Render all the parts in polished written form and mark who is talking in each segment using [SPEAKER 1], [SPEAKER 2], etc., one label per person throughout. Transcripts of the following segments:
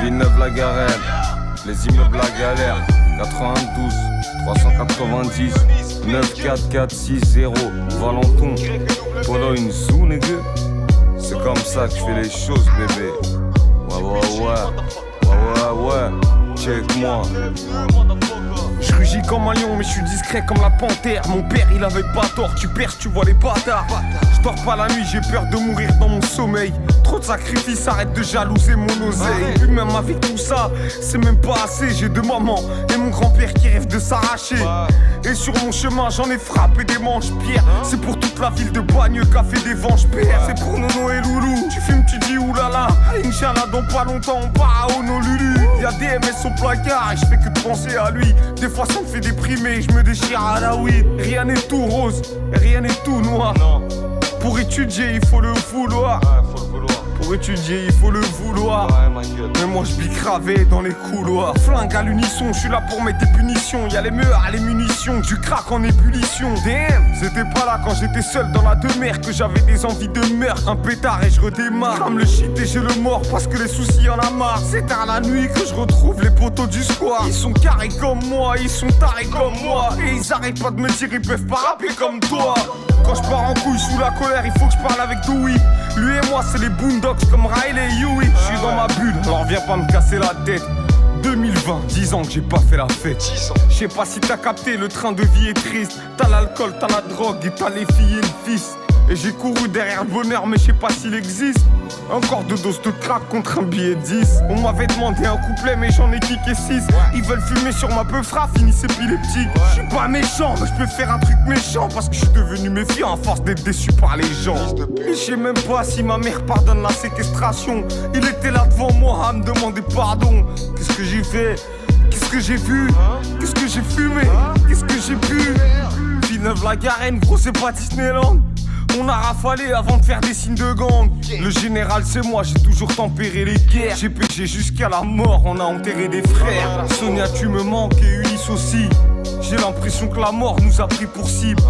[SPEAKER 1] Villeneuve-la-Garenne, les immeubles La Galère, 92 390 94460 Valenton, Pologne Zoo, nigga. C'est comme ça que je fais les choses, bébé. Ouais, check-moi.
[SPEAKER 2] Je rugis comme un lion mais je suis discret comme la panthère. Mon père il avait pas tort, tu perces, tu vois les bâtards. Je dors pas la nuit, j'ai peur de mourir dans mon sommeil. Trop de sacrifices, arrête de jalouser mon oseille. Puis même avec tout ça, c'est même pas assez. J'ai deux mamans et mon grand-père qui rêve de s'arracher. Et sur mon chemin j'en ai frappé des manches-pierres. C'est pour toute la ville de Bagneux qu'a fait des venges pères. C'est pour Nono et Loulou, tu fumes, tu dis oulala. Inch'Allah dans pas longtemps on part à Honolulu. Y'a des MS au placard et je fais que de penser à lui. Des fois ça me fait déprimer, je me déchire à la weed. Rien n'est tout rose, rien n'est tout noir. Pour étudier il faut le vouloir. Pour étudier il faut le vouloir. Mais moi je bicravais dans les couloirs. Flingue à l'unisson, je suis là pour mettre des punitions. Y'a les meurs, les munitions, du crack en ébullition. Damn, c'était pas là quand j'étais seul dans la demeure que j'avais des envies de meurtre. Un pétard et je redémarre. Crame le shit et j'ai le mort parce que les soucis en a marre. C'est tard la nuit que je retrouve les poteaux du square. Ils sont carrés comme moi, ils sont tarés comme moi. Et ils arrêtent pas de me dire ils peuvent pas rapper comme toi. Quand je pars en couille sous la colère, il faut que je parle avec Dewey. Lui et moi c'est les Boondocks comme Riley et Huey. Je suis dans ma bulle, alors viens pas me casser la tête. 2020, 10 ans que j'ai pas fait la fête. Je sais pas si t'as capté, le train de vie est triste. T'as l'alcool, t'as la drogue et t'as les filles et le fils. Et j'ai couru derrière le bonheur mais je sais pas s'il existe. Encore 2 doses de crack contre un billet 10. On m'avait demandé un couplet mais j'en ai kické 6. Ils veulent fumer sur ma peufra, finissent épileptique. Je suis pas méchant mais je peux faire un truc méchant. Parce que je suis devenu méfiant à force d'être déçu par les gens. Et je sais même pas si ma mère pardonne la séquestration. Il était là devant moi à me demander pardon. Qu'est-ce que j'ai fait? Qu'est-ce que j'ai vu? Qu'est-ce que j'ai fumé? Qu'est-ce que j'ai bu? Villeneuve-la-Garenne, gros c'est pas Disneyland. On a rafalé avant de faire des signes de gang. Le général c'est moi, j'ai toujours tempéré les guerres. J'ai péché jusqu'à la mort, on a enterré des frères. Sonia tu me manques et Ulysse aussi. J'ai l'impression que la mort nous a pris pour cible.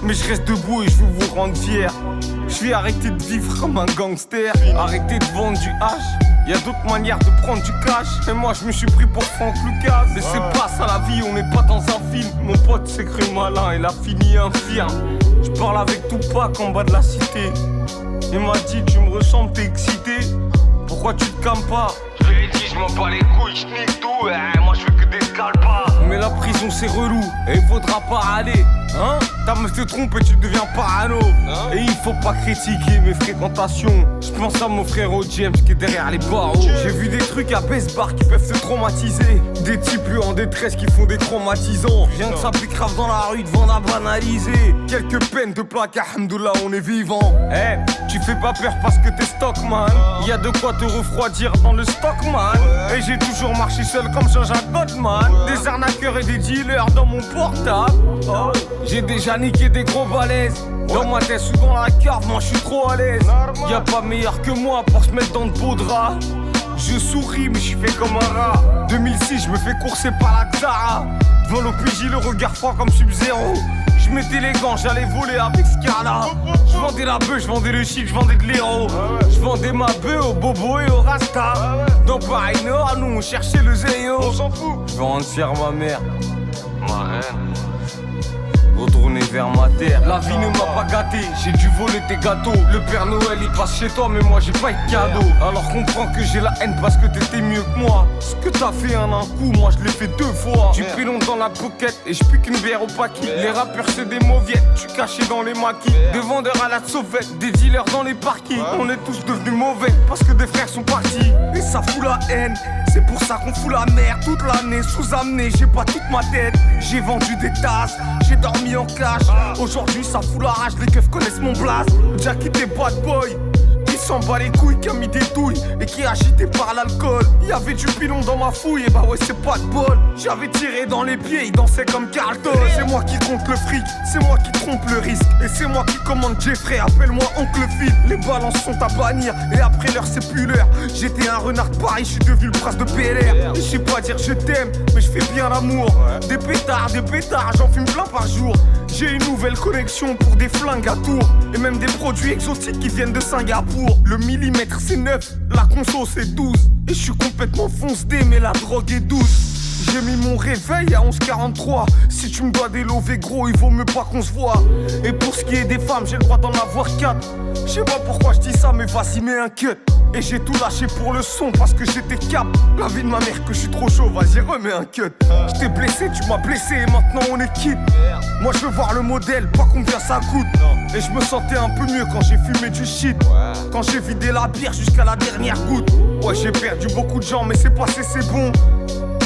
[SPEAKER 2] Mais je reste debout et je veux vous rendre fiers. Je vais arrêter de vivre comme un gangster. Arrêter de vendre du hash. Y'a d'autres manières de prendre du cash. Mais moi je me suis pris pour Franck Lucas. Mais c'est pas ça la vie, on n'est pas dans un film. Mon pote s'est cru malin, il a fini infirme. Je parle avec Tupac en bas de la cité. Il m'a dit tu me ressembles, t'es excité. Pourquoi tu te calmes pas? Je lui ai dit je m'en bats les couilles, je nique tout. Moi je veux que des scalpas. Mais la prison c'est relou et il faudra pas aller. Hein? Ta meuf te trompe et tu deviens parano. Et il faut pas critiquer mes fréquentations. Je pense à mon frère James qui est derrière les barreaux. J'ai vu des trucs à Besbar qui peuvent te traumatiser. Des types en détresse qui font des traumatisants. Rien que ça pique grave dans la rue devant la banaliser. Quelques peines de plaque, alhamdoulilah on est vivant. Tu fais pas peur parce que t'es stockman. Y'a de quoi te refroidir dans le stockman. Et j'ai toujours marché seul comme Jean-Jacques Goldman. Des arnaqueurs et des dealers dans mon portable. J'ai déjà niqué des gros balaises. Dans ma tête ou dans la cave, moi je suis trop à l'aise. Y'a pas meilleur que moi pour se mettre dans le beau drap. Je souris mais je suis fait comme un rat. 2006 je me fais courser par la Xara. Devant l'OPJ le regard froid comme Sub-Zero. Je mettais les gants, j'allais voler avec Scarla. Je vendais la bœuf, je vendais le shit, je vendais de l'héros. Je vendais ma bœuf au bobo et au rasta. Dans Paris Nord, nous on cherchait le zéo. On s'en fout. Je vais rendre fier ma mère, ma reine. Retourner vers ma terre. La vie ne m'a pas gâté, j'ai dû voler tes gâteaux. Le Père Noël il passe chez toi mais moi j'ai pas eu de cadeau. Alors comprends que j'ai la haine parce que t'étais mieux que moi. Ce que t'as fait en un coup, moi je l'ai fait 2 fois. Du pilon dans la pocket et je pique une bière au paquet. Les rappeurs c'est des mauviettes, tu cachais dans les maquis. Des vendeurs à la sauvette, des dealers dans les parkings. On est tous devenus mauvais parce que des frères sont partis. Et ça fout la haine, c'est pour ça qu'on fout la merde toute l'année. Sous-amené, j'ai pas toute ma tête. J'ai vendu des tasses, j'ai dormi en clash. Aujourd'hui ça fout la rage, les keufs connaissent mon blast. Jackie t'es bad boy, qui s'en bat les couilles, qui a mis des douilles et qui est agité par l'alcool. Y'avait du pilon dans ma fouille, et bah ouais c'est pas de bol. J'avais tiré dans les pieds, il dansait comme Carlton. C'est moi qui compte le fric, c'est moi qui trompe le risque. Et c'est moi qui commande Jeffrey, appelle-moi oncle Phil. Les balances sont à bannir, et après l'heure c'est plus l'heure. J'étais un renard de Paris, je suis devenu le prince de PLR. Et je sais pas dire je t'aime, mais je fais bien l'amour. Des pétards, j'en fume plein par jour. J'ai une nouvelle connexion pour des flingues à tour. Et même des produits exotiques qui viennent de Singapour. Le millimètre c'est 9, la conso c'est 12. Et je suis complètement foncé mais la drogue est douce. J'ai mis mon réveil à 11h43. Si tu me dois des lovés gros, il vaut mieux pas qu'on se voit. Et pour ce qui est des femmes, j'ai le droit d'en avoir 4. Je sais pas pourquoi je dis ça, mais vas-y mets un cut. Et j'ai tout lâché pour le son parce que j'étais cap. La vie de ma mère que je suis trop chaud, vas-y remets un cut. Je t'ai blessé, tu m'as blessé et maintenant on est quitte. Moi je veux voir le modèle, pas combien ça coûte. Et je me sentais un peu mieux quand j'ai fumé du shit. Quand j'ai vidé la bière jusqu'à la dernière goutte. Ouais j'ai perdu beaucoup de gens mais c'est passé, c'est bon.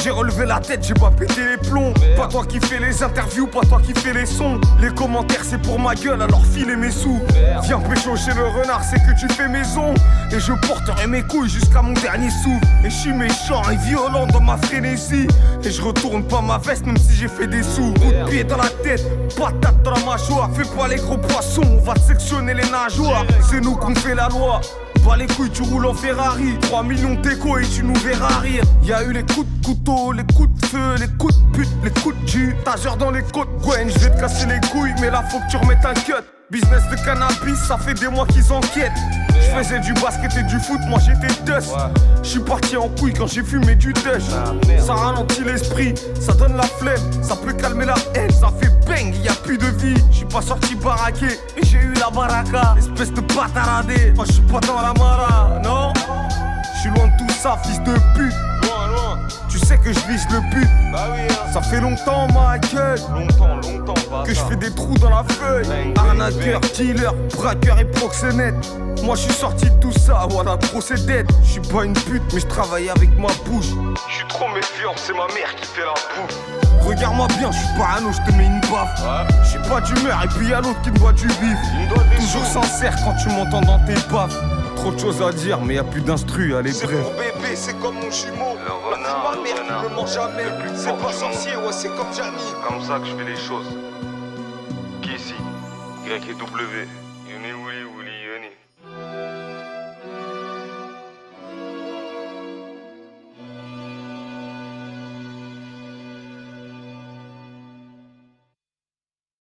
[SPEAKER 2] J'ai relevé la tête, j'ai pas pété les plombs. Pas toi qui fais les interviews, pas toi qui fais les sons. Les commentaires c'est pour ma gueule, alors filez mes sous. Viens pécho chez le renard, c'est que tu fais maison. Et je porterai mes couilles jusqu'à mon dernier souffle. Et je suis méchant et violent dans ma frénésie. Et je retourne pas ma veste même si j'ai fait des sous. Coup de pied dans la tête, patate dans la mâchoire. Fais pas les gros poissons, on va te sectionner les nageoires. C'est nous qu'on fait la loi. Pas les couilles, tu roules en Ferrari. 3 millions d'échos et tu nous verras rire. Y'a eu les coups de couteau, les coups de feu, les coups de pute, les coups de jus. Taseur dans les côtes, Gwen, je vais te casser les couilles, mais là faut que tu remettes un cut. Business de cannabis, ça fait des mois qu'ils enquêtent. Je faisais du basket et du foot, moi j'étais dust. Je suis parti en couille quand j'ai fumé du dush. Ça ralentit l'esprit, ça donne la flemme, ça peut calmer la haine, ça fait bang, y a plus de vie. Je suis pas sorti baraqué et j'ai eu la baraka. Espèce de bataradé, moi je suis pas dans la mara, non. Je suis loin de tout ça, fils de pute. Loin. Tu sais que je vise le but. Bah oui, hein. Ça fait longtemps, ma gueule. Longtemps, pas que je fais des trous dans la feuille. Arnaqueur, dealer, braqueur et proxénète. Moi je suis sorti de tout ça, voilà, procédette. Je suis pas une pute, mais je travaille avec ma bouche. Je suis trop méfiant, c'est ma mère qui fait la bouffe. Regarde-moi bien, je suis parano, je te mets une baffe. Je suis pas d'humeur, et puis y'a l'autre qui me doit du bif. Toujours sincère quand tu m'entends dans tes baffes. Trop de choses à dire, mais y'a plus d'instru, allez bref.
[SPEAKER 3] C'est pour bébé, c'est comme mon jumeau. La vie de ma mère qui me ment jamais. C'est pas sorcier, ouais, c'est comme Jamie.
[SPEAKER 1] C'est comme ça que je fais les choses. Qui ici Y et W.